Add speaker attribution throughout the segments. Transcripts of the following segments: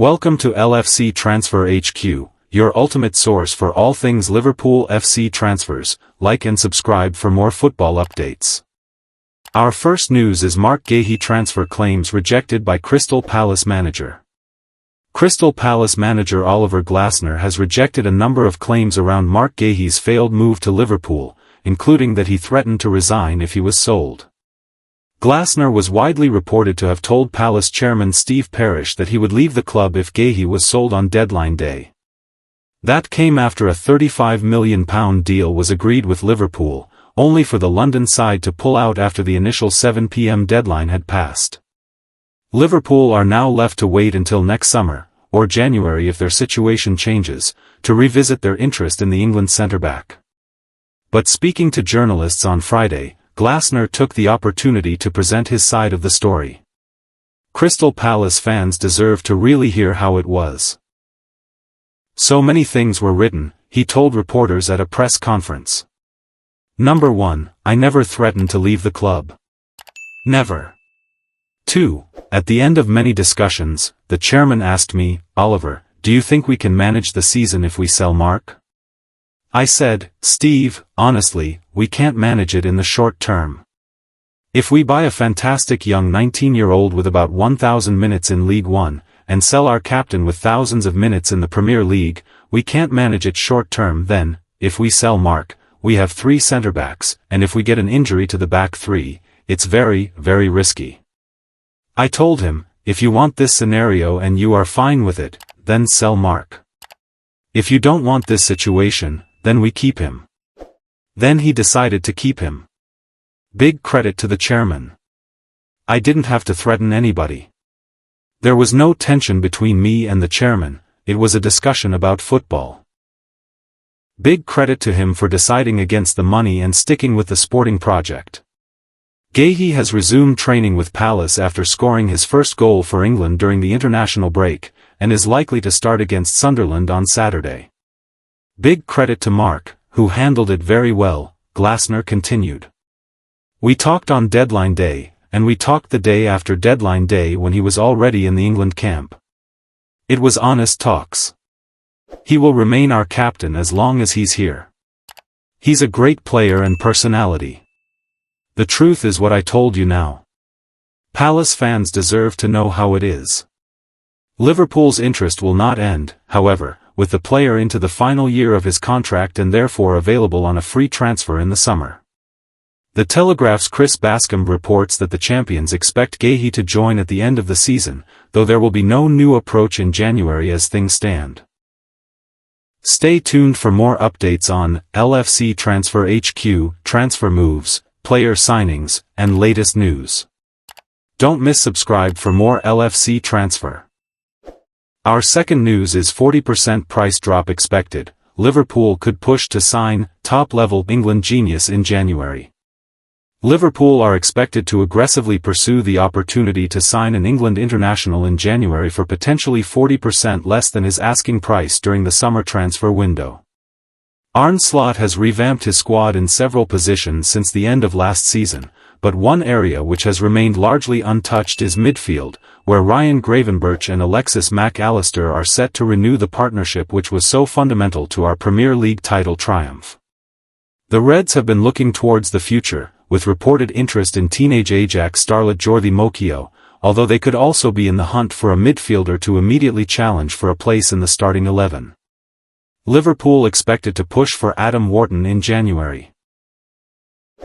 Speaker 1: Welcome to LFC Transfer HQ, your ultimate source for all things Liverpool FC transfers. Like and subscribe for more football updates. Our first news is Marc Guehi transfer claims rejected by Crystal Palace manager. Crystal Palace manager Oliver Glasner has rejected a number of claims around Marc Guehi's failed move to Liverpool, including that he threatened to resign if he was sold. Glasner was widely reported to have told Palace chairman Steve Parish that he would leave the club if Guehi was sold on deadline day. That came after a £35 million deal was agreed with Liverpool, only for the London side to pull out after the initial 7 p.m. deadline had passed. Liverpool are now left to wait until next summer, or January if their situation changes, to revisit their interest in the England centre-back. But speaking to journalists on Friday, Glasner took the opportunity to present his side of the story. Crystal Palace fans deserve to really hear how it was. So many things were written, he told reporters at a press conference. Number 1, I never threatened to leave the club. Never. 2, at the end of many discussions, the chairman asked me, Oliver, do you think we can manage the season if we sell Marc? I said, Steve, honestly, we can't manage it in the short term. If we buy a fantastic young 19-year-old with about 1,000 minutes in League One, and sell our captain with thousands of minutes in the Premier League, we can't manage it short term. Then, if we sell Marc, we have 3 centre-backs, and if we get an injury to the back 3, it's very, very risky. I told him, if you want this scenario and you are fine with it, then sell Marc. If you don't want this situation, then we keep him. Then he decided to keep him. Big credit to the chairman. I didn't have to threaten anybody. There was no tension between me and the chairman, it was a discussion about football. Big credit to him for deciding against the money and sticking with the sporting project. Guehi has resumed training with Palace after scoring his first goal for England during the international break, and is likely to start against Sunderland on Saturday. Big credit to Marc, who handled it very well, Glasner continued. We talked on deadline day, and we talked the day after deadline day when he was already in the England camp. It was honest talks. He will remain our captain as long as he's here. He's a great player and personality. The truth is what I told you now. Palace fans deserve to know how it is. Liverpool's interest will not end, however, with the player into the final year of his contract and therefore available on a free transfer in the summer. The Telegraph's Chris Bascombe reports that the champions expect Guehi to join at the end of the season, though there will be no new approach in January as things stand. Stay tuned for more updates on LFC Transfer HQ, transfer moves, player signings, and latest news. Don't miss subscribe for more LFC Transfer. Our second news is 40% price drop expected. Liverpool could push to sign top-level England genius in January. Liverpool are expected to aggressively pursue the opportunity to sign an England international in January for potentially 40% less than his asking price during the summer transfer window. Arne Slot has revamped his squad in several positions since the end of last season, but one area which has remained largely untouched is midfield, where Ryan Gravenberch and Alexis Mac Allister are set to renew the partnership which was so fundamental to our Premier League title triumph. The Reds have been looking towards the future, with reported interest in teenage Ajax starlet Jordi Mokio, although they could also be in the hunt for a midfielder to immediately challenge for a place in the starting 11. Liverpool expected to push for Adam Wharton in January.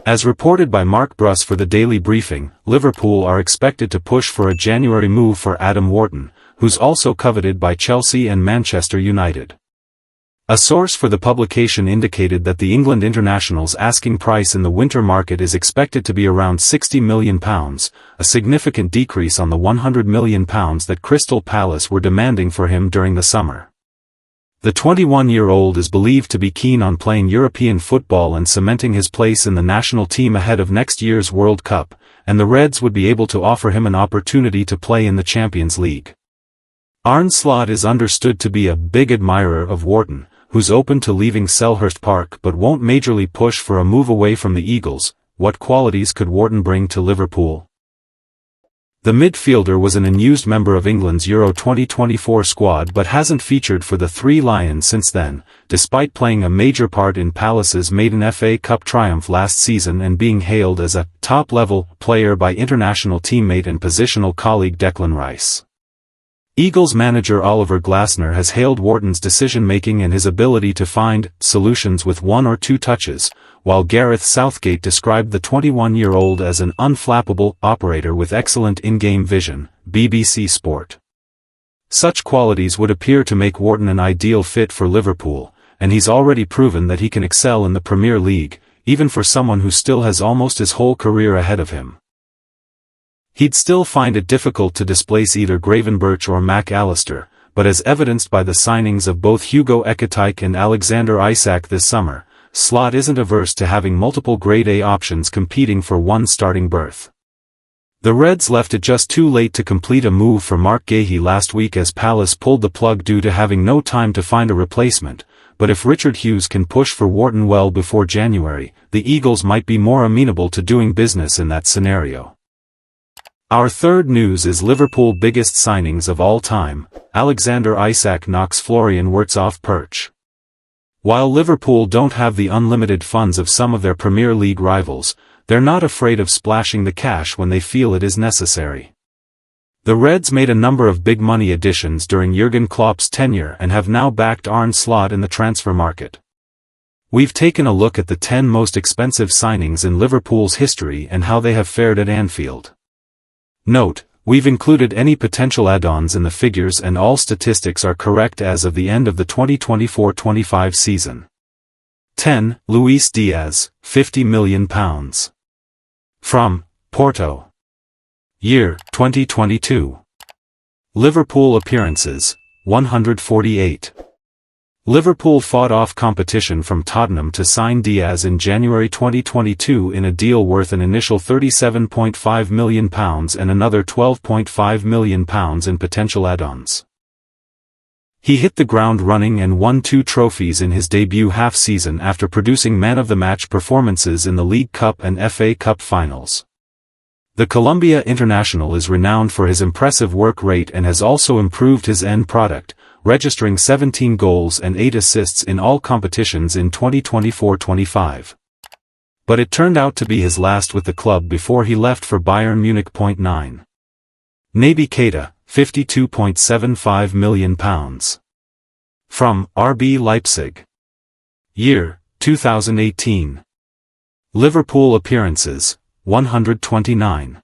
Speaker 1: As reported by Mark Bruss for the Daily Briefing, Liverpool are expected to push for a January move for Adam Wharton, who's also coveted by Chelsea and Manchester United. A source for the publication indicated that the England international's asking price in the winter market is expected to be around £60 million, a significant decrease on the £100 million that Crystal Palace were demanding for him during the summer. The 21-year-old is believed to be keen on playing European football and cementing his place in the national team ahead of next year's World Cup, and the Reds would be able to offer him an opportunity to play in the Champions League. Arne Slot is understood to be a big admirer of Wharton, who's open to leaving Selhurst Park but won't majorly push for a move away from the Eagles. What qualities could Wharton bring to Liverpool? The midfielder was an unused member of England's Euro 2024 squad but hasn't featured for the Three Lions since then, despite playing a major part in Palace's maiden FA Cup triumph last season and being hailed as a top-level player by international teammate and positional colleague Declan Rice. Eagles manager Oliver Glasner has hailed Wharton's decision-making and his ability to find solutions with one or two touches, while Gareth Southgate described the 21-year-old as an unflappable operator with excellent in-game vision, BBC Sport. Such qualities would appear to make Wharton an ideal fit for Liverpool, and he's already proven that he can excel in the Premier League, even for someone who still has almost his whole career ahead of him. He'd still find it difficult to displace either Gravenberch or Mac Allister, but as evidenced by the signings of both Hugo Ekitike and Alexander Isak this summer, Slot isn't averse to having multiple Grade A options competing for one starting berth. The Reds left it just too late to complete a move for Marc Guehi last week as Palace pulled the plug due to having no time to find a replacement, but if Richard Hughes can push for Wharton well before January, the Eagles might be more amenable to doing business in that scenario. Our third news is Liverpool biggest signings of all time, Alexander Isak knocks Florian Wirtz off perch. While Liverpool don't have the unlimited funds of some of their Premier League rivals, they're not afraid of splashing the cash when they feel it is necessary. The Reds made a number of big money additions during Jurgen Klopp's tenure and have now backed Arne Slot in the transfer market. We've taken a look at the 10 most expensive signings in Liverpool's history and how they have fared at Anfield. Note, we've included any potential add-ons in the figures and all statistics are correct as of the end of the 2024-25 season. 10. Luis Diaz, £50 million. From Porto. Year, 2022. Liverpool appearances, 148. Liverpool fought off competition from Tottenham to sign Diaz in January 2022 in a deal worth an initial £37.5 million and another £12.5 million in potential add-ons. He hit the ground running and won 2 trophies in his debut half-season after producing man-of-the-match performances in the League Cup and FA Cup finals. The Colombia international is renowned for his impressive work rate and has also improved his end product, registering 17 goals and 8 assists in all competitions in 2024-25. But it turned out to be his last with the club before he left for Bayern Munich. 9. Naby Keita, £52.75 million. From RB Leipzig. Year, 2018. Liverpool appearances, 129.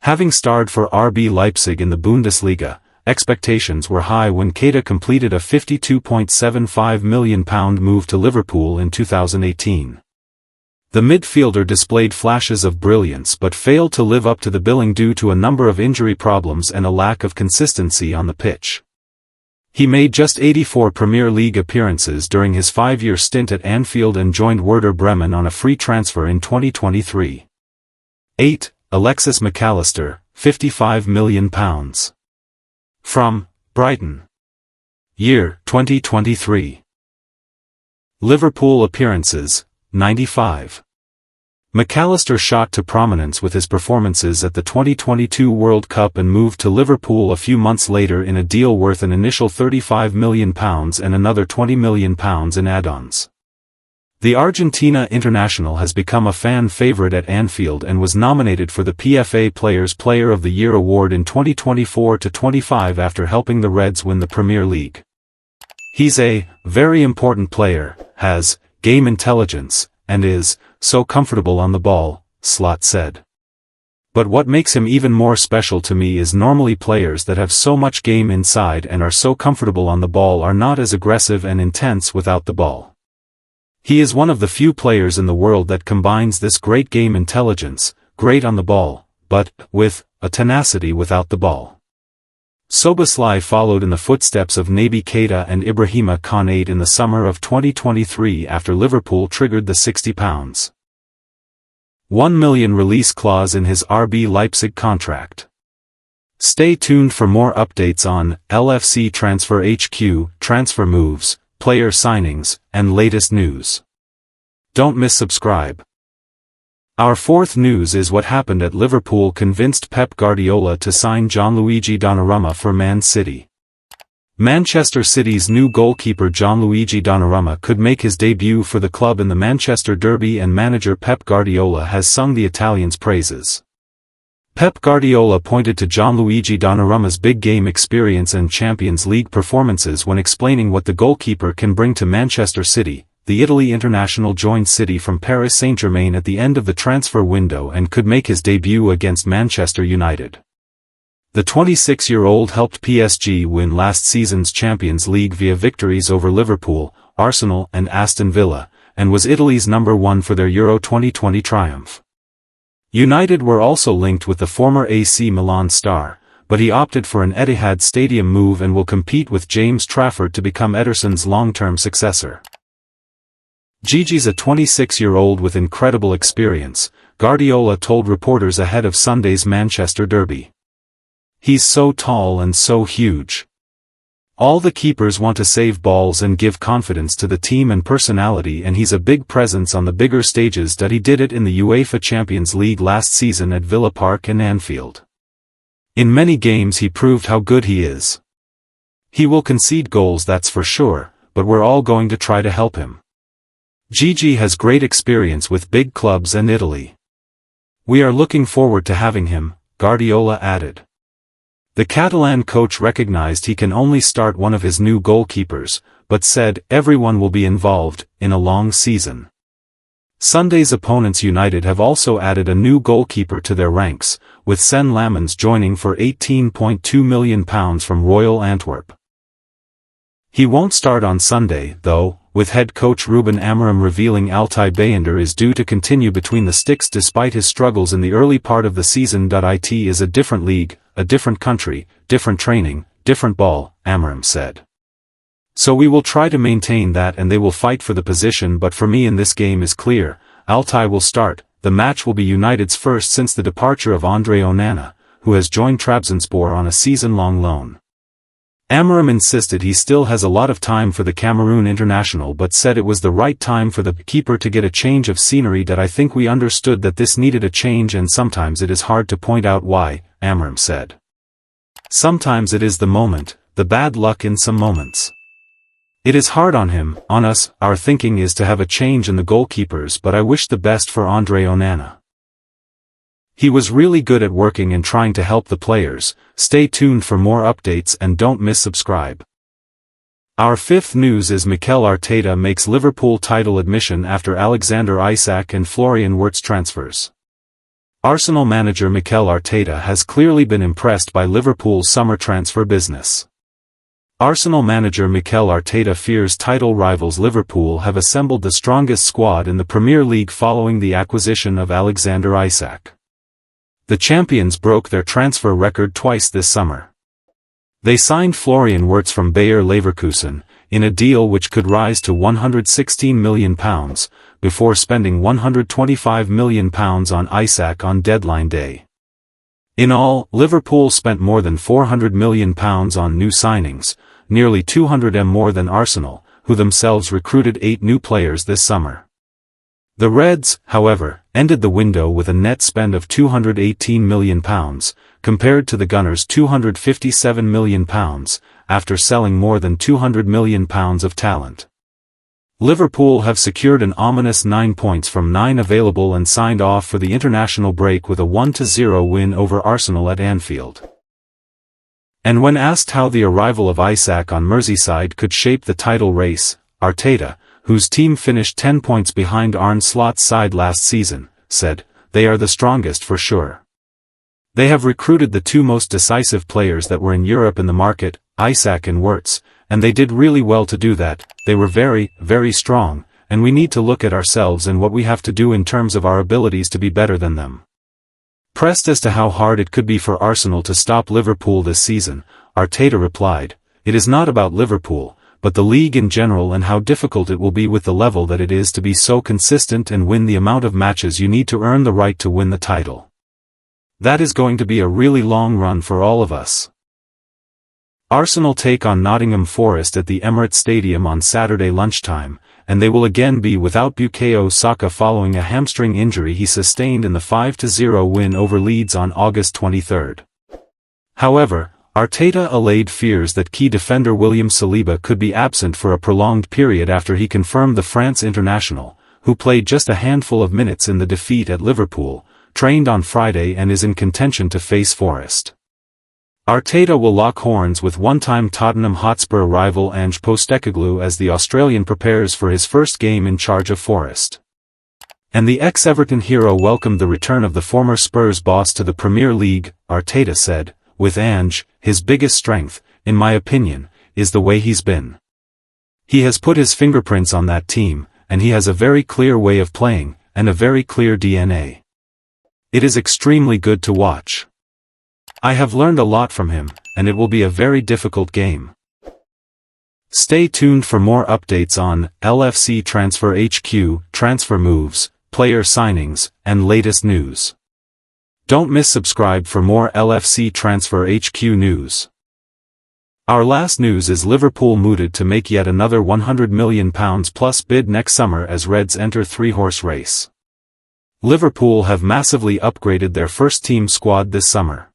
Speaker 1: Having starred for RB Leipzig in the Bundesliga, expectations were high when Keita completed a £52.75 million move to Liverpool in 2018. The midfielder displayed flashes of brilliance but failed to live up to the billing due to a number of injury problems and a lack of consistency on the pitch. He made just 84 Premier League appearances during his 5-year stint at Anfield and joined Werder Bremen on a free transfer in 2023. 8. Alexis Mac Allister, £55 million. From Brighton. Year, 2023. Liverpool appearances, 95. Mac Allister shot to prominence with his performances at the 2022 World Cup and moved to Liverpool a few months later in a deal worth an initial £35 million and another £20 million in add-ons. The Argentina international has become a fan favorite at Anfield and was nominated for the PFA Players Player of the Year award in 2024-25 after helping the Reds win the Premier League. He's a very important player, has game intelligence, and is so comfortable on the ball, Slot said. But what makes him even more special to me is normally players that have so much game inside and are so comfortable on the ball are not as aggressive and intense without the ball. He is one of the few players in the world that combines this great game intelligence, great on the ball, but with a tenacity without the ball. Szoboszlai followed in the footsteps of Naby Keita and Ibrahima Konate in the summer of 2023 after Liverpool triggered the £60. £1 million release clause in his RB Leipzig contract. Stay tuned for more updates on LFC Transfer HQ, transfer moves, player signings, and latest news. Don't miss subscribe. Our fourth news is what happened at Liverpool convinced Pep Guardiola to sign Gianluigi Donnarumma for Man City. Manchester City's new goalkeeper Gianluigi Donnarumma could make his debut for the club in the Manchester derby, and manager Pep Guardiola has sung the Italians' praises. Pep Guardiola pointed to Gianluigi Donnarumma's big game experience and Champions League performances when explaining what the goalkeeper can bring to Manchester City. The Italy international joined City from Paris Saint-Germain at the end of the transfer window and could make his debut against Manchester United. The 26-year-old helped PSG win last season's Champions League via victories over Liverpool, Arsenal and Aston Villa, and was Italy's #1 for their Euro 2020 triumph. United were also linked with the former AC Milan star, but he opted for an Etihad Stadium move and will compete with James Trafford to become Ederson's long-term successor. Gigi's a 26-year-old with incredible experience, Guardiola told reporters ahead of Sunday's Manchester derby. He's so tall and so huge. All the keepers want to save balls and give confidence to the team and personality, and he's a big presence on the bigger stages. That he did it in the UEFA Champions League last season at Villa Park and Anfield. In many games he proved how good he is. He will concede goals, that's for sure, but we're all going to try to help him. Gigi has great experience with big clubs and Italy. We are looking forward to having him, Guardiola added. The Catalan coach recognized he can only start one of his new goalkeepers, but said everyone will be involved in a long season. Sunday's opponents United have also added a new goalkeeper to their ranks, with Sen Lamens joining for £18.2 million from Royal Antwerp. He won't start on Sunday, though, with head coach Ruben Amorim revealing Altay Bayındır is due to continue between the sticks despite his struggles in the early part of the season. It is a different league, a different country, different training, different ball, Amorim said. So we will try to maintain that and they will fight for the position, but for me in this game is clear, Altay will start. The match will be United's first since the departure of Andre Onana, who has joined Trabzonspor on a season-long loan. Amorim insisted he still has a lot of time for the Cameroon international, but said it was the right time for the keeper to get a change of scenery. I think we understood that this needed a change, and sometimes it is hard to point out why, Amorim said. Sometimes it is the moment, the bad luck in some moments. It is hard on him, on us. Our thinking is to have a change in the goalkeepers, but I wish the best for Andre Onana. He was really good at working and trying to help the players. Stay tuned for more updates and don't miss subscribe. Our fifth news is Mikel Arteta makes Liverpool title admission after Alexander Isak and Florian Wirtz transfers. Arsenal manager Mikel Arteta has clearly been impressed by Liverpool's summer transfer business. Arsenal manager Mikel Arteta fears title rivals Liverpool have assembled the strongest squad in the Premier League following the acquisition of Alexander Isak. The champions broke their transfer record twice this summer. They signed Florian Wirtz from Bayer Leverkusen, in a deal which could rise to £116 million, before spending £125 million on Isak on deadline day. In all, Liverpool spent more than £400 million on new signings, nearly 200 more than Arsenal, who themselves recruited 8 new players this summer. The Reds, however, ended the window with a net spend of £218 million, compared to the Gunners' £257 million, after selling more than £200 million of talent. Liverpool have secured an ominous 9 points from 9 available and signed off for the international break with a 1-0 win over Arsenal at Anfield. And when asked how the arrival of Isak on Merseyside could shape the title race, Arteta, whose team finished 10 points behind Arne Slot's side last season, said, "They are the strongest for sure. They have recruited the 2 most decisive players that were in Europe in the market, Isak and Wirtz, and they did really well to do that. They were very, very strong, and we need to look at ourselves and what we have to do in terms of our abilities to be better than them." Pressed as to how hard it could be for Arsenal to stop Liverpool this season, Arteta replied, "It is not about Liverpool, but the league in general and how difficult it will be with the level that it is to be so consistent and win the amount of matches you need to earn the right to win the title. That is going to be a really long run for all of us." Arsenal take on Nottingham Forest at the Emirates Stadium on Saturday lunchtime, and they will again be without Bukayo Saka following a hamstring injury he sustained in the 5-0 win over Leeds on August 23. However, Arteta allayed fears that key defender William Saliba could be absent for a prolonged period after he confirmed the France international, who played just a handful of minutes in the defeat at Liverpool, trained on Friday and is in contention to face Forest. Arteta will lock horns with one-time Tottenham Hotspur rival Ange Postecoglou as the Australian prepares for his first game in charge of Forest. And the ex-Everton hero welcomed the return of the former Spurs boss to the Premier League. Arteta said, "With Ange, his biggest strength, in my opinion, is the way he's been. He has put his fingerprints on that team, and he has a very clear way of playing, and a very clear DNA. It is extremely good to watch. I have learned a lot from him, and it will be a very difficult game." Stay tuned for more updates on LFC Transfer HQ, transfer moves, player signings, and latest news. Don't miss subscribe for more LFC Transfer HQ news. Our last news is Liverpool mooted to make yet another £100 million plus bid next summer as Reds enter three-horse race. Liverpool have massively upgraded their first-team squad this summer.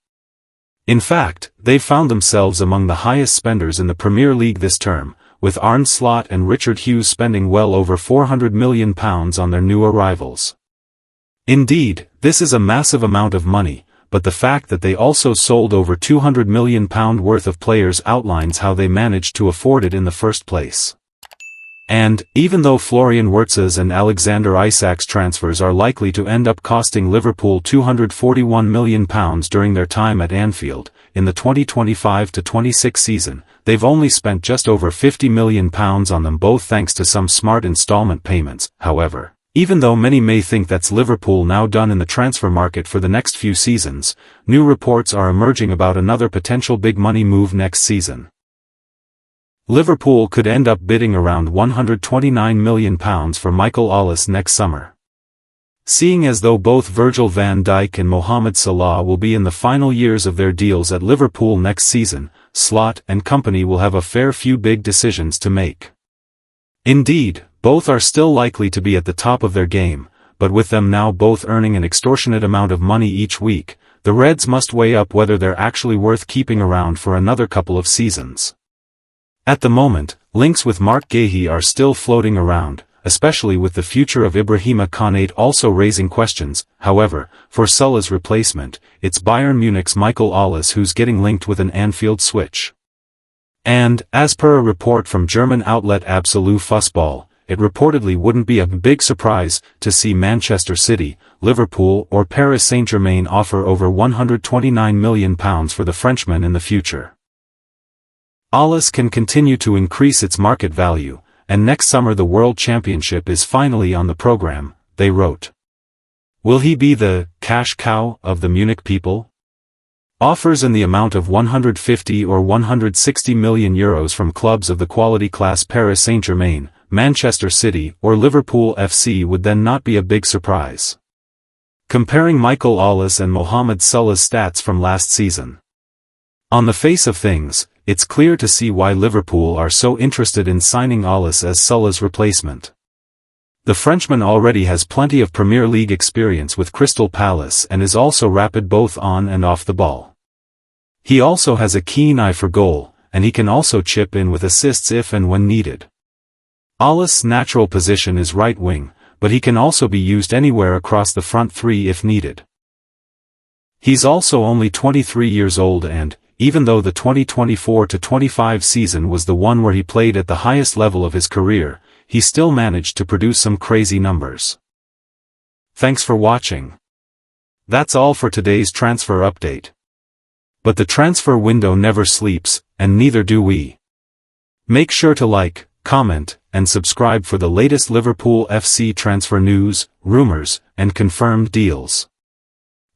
Speaker 1: In fact, they've found themselves among the highest spenders in the Premier League this term, with Arne Slot and Richard Hughes spending well over £400 million on their new arrivals. Indeed, this is a massive amount of money, but the fact that they also sold over £200 million worth of players outlines how they managed to afford it in the first place. And, even though Florian Wirtz's and Alexander Isak's transfers are likely to end up costing Liverpool £241 million during their time at Anfield, in the 2025-26 season, they've only spent just over £50 million on them both thanks to some smart installment payments. However, even though many may think that's Liverpool now done in the transfer market for the next few seasons, new reports are emerging about another potential big money move next season. Liverpool could end up bidding around £129 million for Mikel Arteta next summer. Seeing as though both Virgil van Dijk and Mohamed Salah will be in the final years of their deals at Liverpool next season, Slot and company will have a fair few big decisions to make. Indeed, both are still likely to be at the top of their game, but with them now both earning an extortionate amount of money each week, the Reds must weigh up whether they're actually worth keeping around for another couple of seasons. At the moment, links with Marc Guehi are still floating around, especially with the future of Ibrahima Konate also raising questions. However, for Salah's replacement, it's Bayern Munich's Mikel Arteta who's getting linked with an Anfield switch. And, as per a report from German outlet Absolut Fußball, it reportedly wouldn't be a big surprise to see Manchester City, Liverpool or Paris Saint-Germain offer over £129 million for the Frenchman in the future. Arteta can continue to increase its market value, and next summer the World Championship is finally on the program, they wrote. Will he be the cash cow of the Munich people? Offers in the amount of €150 or €160 million from clubs of the quality class Paris Saint-Germain, Manchester City or Liverpool FC would then not be a big surprise. Comparing Mikel Arteta and Mohamed Salah's stats from last season. On the face of things, it's clear to see why Liverpool are so interested in signing Arteta as Salah's replacement. The Frenchman already has plenty of Premier League experience with Crystal Palace and is also rapid both on and off the ball. He also has a keen eye for goal, and he can also chip in with assists if and when needed. Arteta's natural position is right wing, but he can also be used anywhere across the front three if needed. He's also only 23 years old and, even though the 2024-25 season was the one where he played at the highest level of his career, he still managed to produce some crazy numbers. Thanks for watching. That's all for today's transfer update. But the transfer window never sleeps, and neither do we. Make sure to like, comment, and subscribe for the latest Liverpool FC transfer news, rumors, and confirmed deals.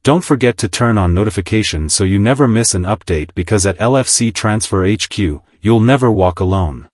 Speaker 1: Don't forget to turn on notifications so you never miss an update because at LFC Transfer HQ, you'll never walk alone.